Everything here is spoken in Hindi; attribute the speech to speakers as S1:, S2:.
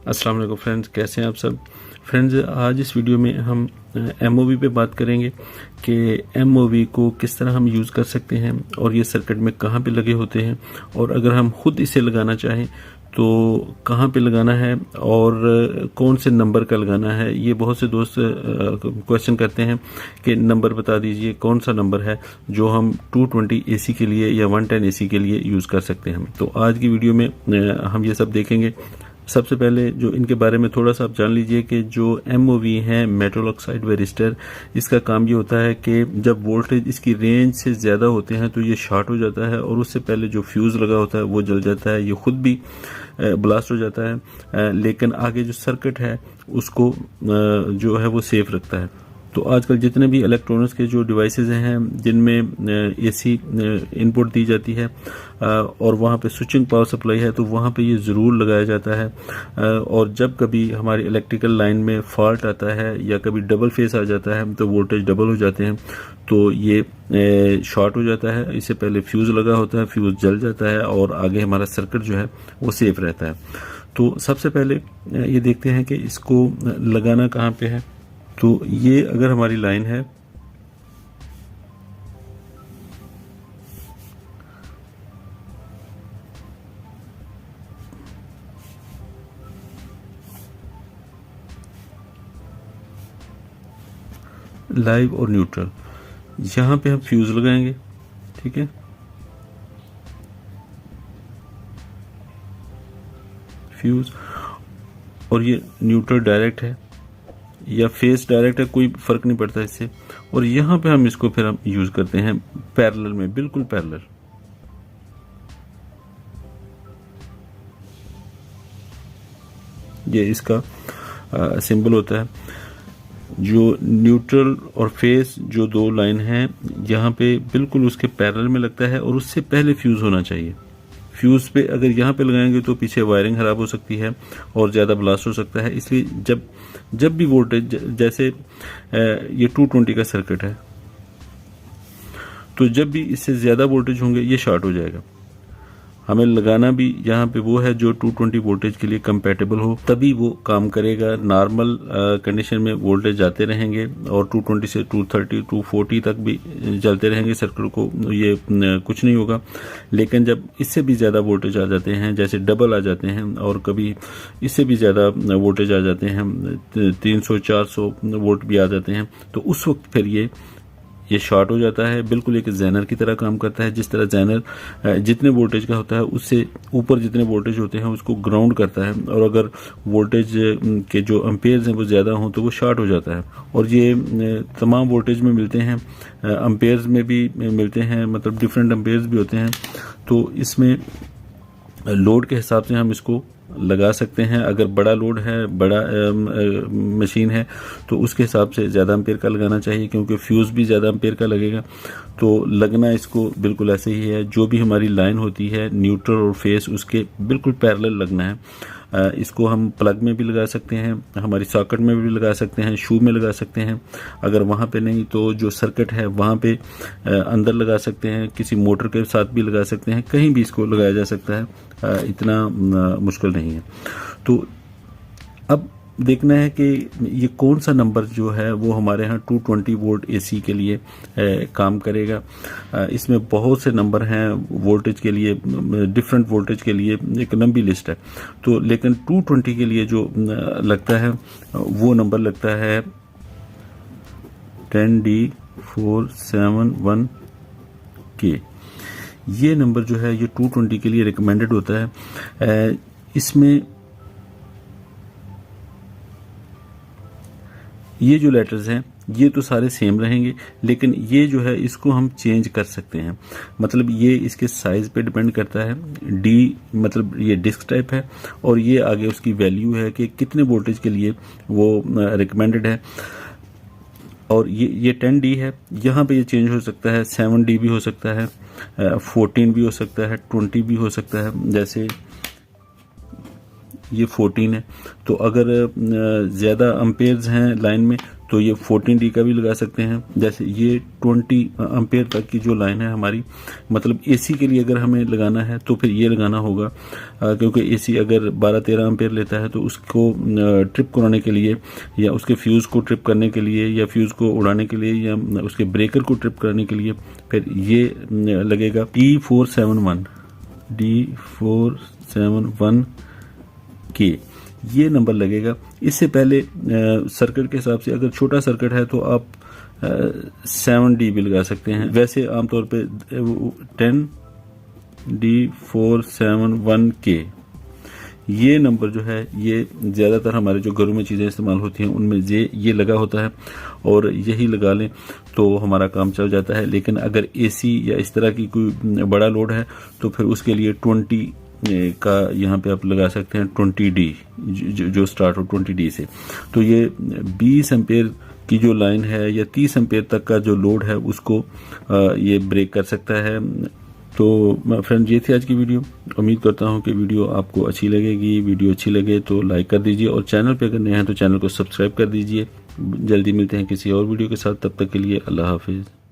S1: अस्सलाम वालेकुम फ्रेंड्स, कैसे हैं आप सब। फ्रेंड्स, आज इस वीडियो में हम एमओवी पे बात करेंगे कि एमओवी को किस तरह हम यूज़ कर सकते हैं और ये सर्किट में कहाँ पे लगे होते हैं, और अगर हम खुद इसे लगाना चाहें तो कहाँ पे लगाना है और कौन से नंबर का लगाना है। ये बहुत से दोस्त क्वेश्चन करते हैं कि नंबर बता दीजिए, कौन सा नंबर है जो हम 220 एसी के लिए या 110 एसी के लिए यूज़ कर सकते हैं। तो आज की वीडियो में हम ये सब देखेंगे। सबसे पहले जो इनके बारे में थोड़ा सा आप जान लीजिए कि जो एमओवी है, मेटल ऑक्साइड वेरिस्टर, इसका काम ये होता है कि जब वोल्टेज इसकी रेंज से ज़्यादा होते हैं तो ये शॉर्ट हो जाता है और उससे पहले जो फ्यूज़ लगा होता है वो जल जाता है। ये खुद भी ब्लास्ट हो जाता है, लेकिन आगे जो सर्किट है उसको जो है वो सेफ रखता है। तो आजकल जितने भी इलेक्ट्रॉनिक्स के जो डिवाइसेस हैं जिनमें एसी इनपुट दी जाती है और वहाँ पे स्विचिंग पावर सप्लाई है, तो वहाँ पे ये ज़रूर लगाया जाता है। और जब कभी हमारी इलेक्ट्रिकल लाइन में फॉल्ट आता है या कभी डबल फेस आ जाता है तो वोल्टेज डबल हो जाते हैं, तो ये शॉर्ट हो जाता है। इससे पहले फ्यूज़ लगा होता है, फ्यूज़ जल जाता है और आगे हमारा सर्किट जो है वो सेफ रहता है। तो सबसे पहले ये देखते हैं कि इसको लगाना कहाँ पे है। तो ये अगर हमारी लाइन है, लाइव और न्यूट्रल, यहां पे हम फ्यूज लगाएंगे, ठीक है। फ्यूज, और ये न्यूट्रल डायरेक्ट है या फेस डायरेक्ट है, कोई फर्क नहीं पड़ता इससे। और यहां पे हम इसको फिर हम यूज करते हैं पैरेलल में, बिल्कुल पैरेलल। ये इसका सिंबल होता है। जो न्यूट्रल और फेस जो दो लाइन हैं यहाँ पे बिल्कुल उसके पैरेलल में लगता है और उससे पहले फ्यूज होना चाहिए। फ्यूज पे अगर यहाँ पे लगाएंगे तो पीछे वायरिंग खराब हो सकती है और ज़्यादा ब्लास्ट हो सकता है। इसलिए जब भी वोल्टेज, जैसे ये 220 का सर्किट है, तो जब भी इससे ज़्यादा वोल्टेज होंगे ये शॉर्ट हो जाएगा। हमें लगाना भी यहाँ पे वो है जो 220 वोल्टेज के लिए कंपैटिबल हो, तभी वो काम करेगा। नॉर्मल कंडीशन में वोल्टेज जाते रहेंगे और 220 से 230 240 तक भी चलते रहेंगे सर्किट को, ये कुछ नहीं होगा। लेकिन जब इससे भी ज़्यादा वोल्टेज आ जाते हैं, जैसे डबल आ जाते हैं और कभी इससे भी ज़्यादा वोल्टेज आ जाते हैं, 300 400 वोल्ट भी आ जाते हैं, तो उस वक्त फिर ये शॉर्ट हो जाता है। बिल्कुल एक जेनर की तरह काम करता है। जिस तरह जेनर जितने वोल्टेज का होता है उससे ऊपर जितने वोल्टेज होते हैं उसको ग्राउंड करता है, और अगर वोल्टेज के जो एम्पेयर्स हैं वो ज़्यादा हों तो वो शॉर्ट हो जाता है। और ये तमाम वोल्टेज में मिलते हैं, एम्पेयर्स में भी मिलते हैं, मतलब डिफरेंट एम्पेयर्स भी होते हैं। तो इसमें लोड के हिसाब से हम इसको लगा सकते हैं। अगर बड़ा लोड है, बड़ा मशीन है, तो उसके हिसाब से ज़्यादा एम्पेयर का लगाना चाहिए, क्योंकि फ्यूज़ भी ज़्यादा एम्पेयर का लगेगा। तो लगना इसको बिल्कुल ऐसे ही है। जो भी हमारी लाइन होती है न्यूट्रल और फेस, उसके बिल्कुल पैरेलल लगना है। इसको हम प्लग में भी लगा सकते हैं, हमारी सॉकेट में भी लगा सकते हैं, शू में लगा सकते हैं। अगर वहाँ पे नहीं तो जो सर्किट है वहाँ पे अंदर लगा सकते हैं, किसी मोटर के साथ भी लगा सकते हैं, कहीं भी इसको लगाया जा सकता है। इतना मुश्किल नहीं है। तो अब देखना है कि ये कौन सा नंबर जो है वो हमारे यहाँ 220 वोल्ट एसी के लिए काम करेगा। इसमें बहुत से नंबर हैं वोल्टेज के लिए, डिफरेंट वोल्टेज के लिए एक लंबी लिस्ट है। तो लेकिन 220 के लिए जो लगता है वो नंबर लगता है 10D471K। ये नंबर जो है ये 220 के लिए रिकमेंडेड होता है। इसमें ये जो लेटर्स हैं ये तो सारे सेम रहेंगे, लेकिन ये जो है इसको हम चेंज कर सकते हैं। मतलब ये इसके साइज पे डिपेंड करता है। डी मतलब ये डिस्क टाइप है, और ये आगे उसकी वैल्यू है कि कितने वोल्टेज के लिए वो रिकमेंडेड है। और ये 10D है, यहाँ पे ये चेंज हो सकता है, 7D भी हो सकता है, 14 भी हो सकता है, 20 भी हो सकता है। जैसे ये 14 है, तो अगर ज़्यादा अम्पेयर्स हैं लाइन में तो ये 14D का भी लगा सकते हैं। जैसे ये 20 एम्पेयर तक की जो लाइन है हमारी, मतलब एसी के लिए अगर हमें लगाना है तो फिर ये लगाना होगा, क्योंकि एसी अगर 12-13 एम्पेयर लेता है तो उसको ट्रिप कराने के लिए या उसके फ्यूज़ को ट्रिप करने के लिए या फ्यूज़ को उड़ाने के लिए या उसके ब्रेकर को ट्रिप करने के लिए फिर ये लगेगा D471 ये नंबर लगेगा। इससे पहले सर्किट के हिसाब से अगर छोटा सर्किट है तो आप 7D भी लगा सकते हैं। वैसे आमतौर पे 10D471 ये नंबर जो है ये ज़्यादातर हमारे जो घरों में चीज़ें इस्तेमाल होती हैं उनमें ये लगा होता है और यही लगा लें तो हमारा काम चल जाता है। लेकिन अगर एसी या इस तरह की कोई बड़ा लोड है तो फिर उसके लिए 20 का यहाँ पे आप लगा सकते हैं 20D जो स्टार्ट हो 20D से। तो ये 20 एम्पेयर की जो लाइन है या 30 एम्पेयर तक का जो लोड है उसको ये ब्रेक कर सकता है। तो फ्रेंड ये थी आज की वीडियो। उम्मीद करता हूँ कि वीडियो आपको अच्छी लगेगी। वीडियो अच्छी लगे तो लाइक कर दीजिए और चैनल पे अगर नए हैं तो चैनल को सब्सक्राइब कर दीजिए। जल्दी मिलते हैं किसी और वीडियो के साथ, तब तक के लिए अल्लाह हाफिज़।